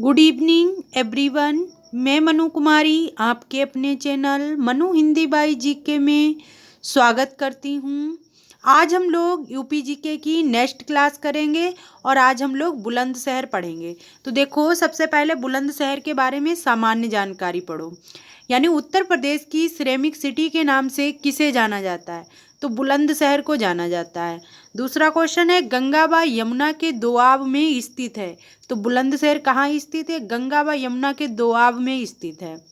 Good evening everyone. मैं मनु कुमारी आपके अपने channel Manu Hindi by GK में स्वागत करती हूँ। आज हम लोग यूपी जीके की नेक्स्ट क्लास करेंगे और आज हम लोग बुलंदशहर पढ़ेंगे। तो देखो, सबसे पहले बुलंदशहर के बारे में सामान्य जानकारी पढ़ो। यानी उत्तर प्रदेश की सिरेमिक सिटी के नाम से किसे जाना जाता है? तो बुलंदशहर को जाना जाता है। दूसरा क्वेश्चन है, गंगा व यमुना के दोआब में स्थित है। तो बुलंदशहर कहाँ स्थित है? गंगा व यमुना के दोआब में स्थित है।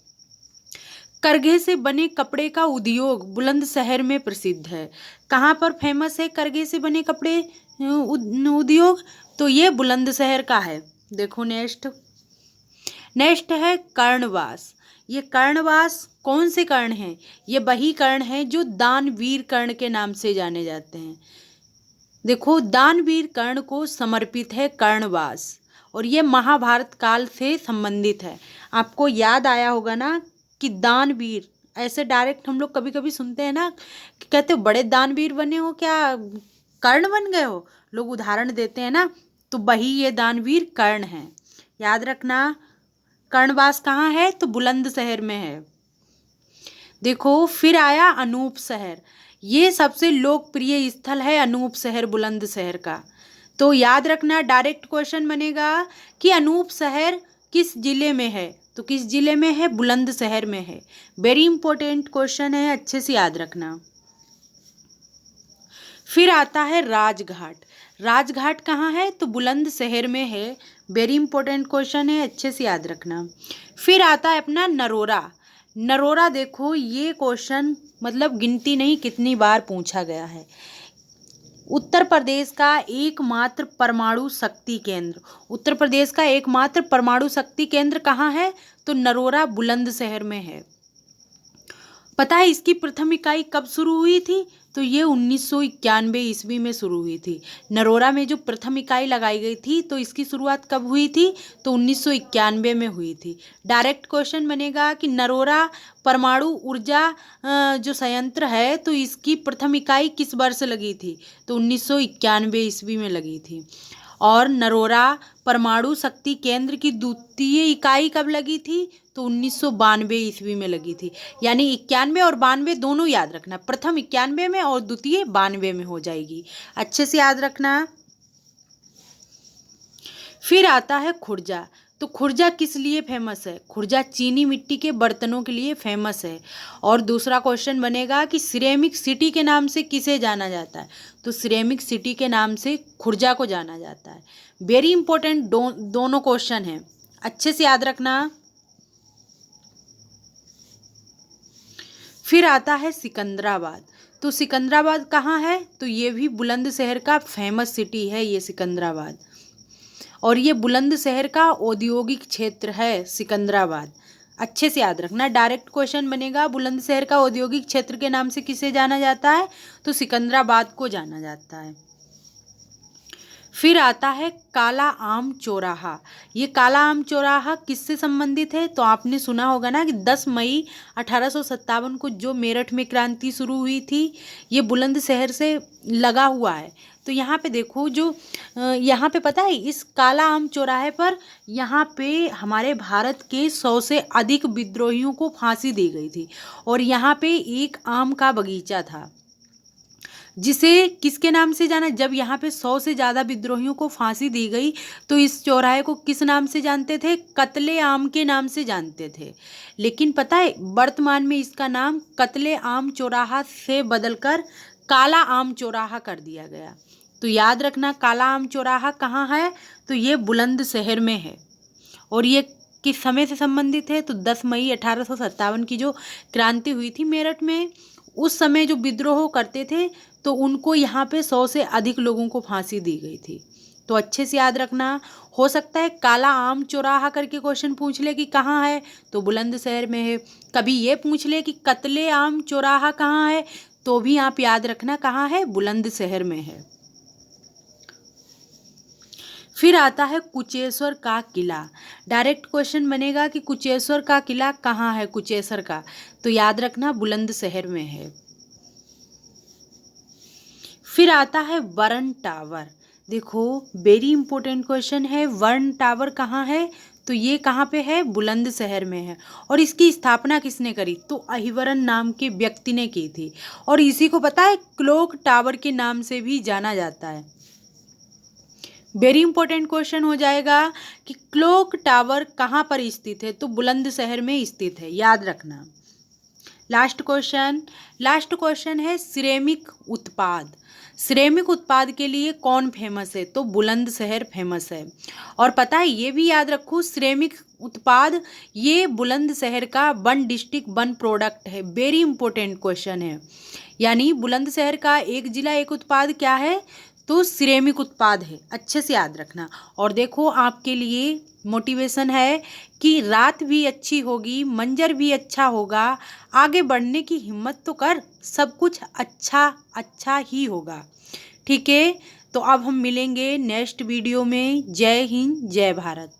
करघे से बने कपड़े का उद्योग बुलंदशहर में प्रसिद्ध है। कहाँ पर फेमस है करघे से बने कपड़े उद्योग? तो ये बुलंदशहर का है। देखो नेक्स्ट है कर्णवास। ये कर्णवास कौन से कर्ण हैं? ये वही कर्ण हैं जो दानवीर कर्ण के नाम से जाने जाते हैं। देखो, दानवीर कर्ण को समर्पित है कर्णवास और ये महाभारत काल से संबंधित है। आपको याद आया होगा ना कि दानवीर, ऐसे डायरेक्ट हम लोग कभी कभी सुनते हैं ना कि कहते हो बड़े दानवीर बने हो क्या, कर्ण बन गए हो, लोग उदाहरण देते हैं ना, तो वही ये दानवीर कर्ण हैं। याद रखना। कर्णवास कहाँ है? तो बुलंदशहर में है। देखो, फिर आया अनूप शहर। ये सबसे लोकप्रिय स्थल है अनूप शहर बुलंदशहर का। तो याद रखना, डायरेक्ट क्वेश्चन बनेगा कि अनूप शहर किस जिले में है? तो किस जिले में है? बुलंदशहर में है। वेरी इंपॉर्टेंट क्वेश्चन है, अच्छे से याद रखना। फिर आता है राजघाट। राजघाट कहाँ है? तो बुलंदशहर में है। वेरी इंपॉर्टेंट क्वेश्चन है, अच्छे से याद रखना। फिर आता है अपना नरोरा। नरोरा, देखो ये क्वेश्चन मतलब गिनती नहीं कितनी बार पूछा गया है। उत्तर प्रदेश का एकमात्र परमाणु शक्ति केंद्र, उत्तर प्रदेश का एकमात्र परमाणु शक्ति केंद्र कहाँ है? तो नरोरा बुलंदशहर में है। पता है इसकी प्रथम इकाई कब शुरू हुई थी? तो ये 1991 ईस्वी में शुरू हुई थी। नरोरा में जो प्रथम इकाई लगाई गई थी तो इसकी शुरुआत कब हुई थी? तो 1991 में हुई थी। डायरेक्ट क्वेश्चन बनेगा कि नरोरा परमाणु ऊर्जा जो संयंत्र है तो इसकी प्रथम इकाई किस वर्ष लगी थी? तो 1991 ईस्वी में लगी थी। और नरोरा परमाणु शक्ति केंद्र की द्वितीय इकाई कब लगी थी? तो 1992 ईस्वी में लगी थी। यानी 91 और 92 दोनों याद रखना, प्रथम 91 में और द्वितीय 92 में हो जाएगी, अच्छे से याद रखना। फिर आता है खुर्जा। तो खुर्जा किस लिए फेमस है? खुर्जा चीनी मिट्टी के बर्तनों के लिए फेमस है। और दूसरा क्वेश्चन बनेगा कि सिरेमिक सिटी के नाम से किसे जाना जाता है? तो सिरेमिक सिटी के नाम से खुर्जा को जाना जाता है। वेरी इंपॉर्टेंट दोनों क्वेश्चन हैं, अच्छे से याद रखना। फिर आता है सिकंदराबाद। तो सिकंदराबाद कहाँ है? तो ये भी बुलंदशहर का फेमस सिटी है ये सिकंदराबाद, और ये बुलंदशहर का औद्योगिक क्षेत्र है सिकंदराबाद, अच्छे से याद रखना। डायरेक्ट क्वेश्चन बनेगा बुलंदशहर का औद्योगिक क्षेत्र के नाम से किसे जाना जाता है? तो सिकंदराबाद को जाना जाता है। फिर आता है काला आम चौराहा। ये काला आम चौराहा किससे संबंधित है? तो आपने सुना होगा ना कि 10 मई 1857 को जो मेरठ में क्रांति शुरू हुई थी, ये बुलंदशहर से लगा हुआ है। तो यहाँ पे देखो, जो यहाँ पे पता है इस काला आम चौराहे पर यहाँ पे हमारे भारत के 100 से अधिक विद्रोहियों को फांसी दी गई थी। और यहाँ पे एक आम का बगीचा था जिसे किसके नाम से जाना? जब यहाँ पे 100 से ज़्यादा विद्रोहियों को फांसी दी गई तो इस चौराहे को किस नाम से जानते थे? कत्ले आम के नाम से जानते थे। लेकिन पता है वर्तमान में इसका नाम कत्ले आम चौराहा से बदलकर काला आम चौराहा कर दिया गया। तो याद रखना, काला आम चौराहा कहाँ है? तो ये बुलंदशहर में है। और ये किस समय से संबंधित है? तो 10 मई 1857 की जो क्रांति हुई थी मेरठ में, उस समय जो विद्रोह करते थे तो उनको यहाँ पे 100 से अधिक लोगों को फांसी दी गई थी। तो अच्छे से याद रखना। हो सकता है काला आम चौराहा करके क्वेश्चन पूछ ले कि कहाँ है, तो बुलंदशहर में है। कभी ये पूछ ले कि कत्ले आम चौराहा कहाँ है, तो भी आप याद रखना कहाँ है, बुलंदशहर में है। फिर आता है कुचेश्वर का किला। डायरेक्ट क्वेश्चन बनेगा कि कुचेश्वर का किला कहाँ है, कुचेश्वर का, तो याद रखना बुलंदशहर में है। फिर आता है वरुण टावर। देखो वेरी इंपॉर्टेंट क्वेश्चन है, वरुण टावर कहाँ है? तो ये कहाँ पे है, बुलंदशहर में है। और इसकी स्थापना किसने करी, तो अहिवरन नाम के व्यक्ति ने की थी। और इसी को पता है क्लॉक टावर के नाम से भी जाना जाता है। वेरी इंपॉर्टेंट क्वेश्चन हो जाएगा कि क्लॉक टावर कहाँ पर स्थित है, तो बुलंदशहर में स्थित है, याद रखना। लास्ट क्वेश्चन है सिरेमिक उत्पाद। सिरेमिक उत्पाद के लिए कौन फेमस है, तो बुलंदशहर फेमस है। और पता है ये भी याद रखो, सिरेमिक उत्पाद ये बुलंदशहर का वन डिस्ट्रिक्ट वन प्रोडक्ट है। वेरी इंपॉर्टेंट क्वेश्चन है। यानी बुलंदशहर का एक जिला एक उत्पाद क्या है, तो सिरेमिक उत्पाद है। अच्छे से याद रखना। और देखो आपके लिए मोटिवेशन है कि रात भी अच्छी होगी, मंजर भी अच्छा होगा, आगे बढ़ने की हिम्मत तो कर, सब कुछ अच्छा अच्छा ही होगा। ठीक है, तो अब हम मिलेंगे नेक्स्ट वीडियो में। जय हिंद, जय भारत।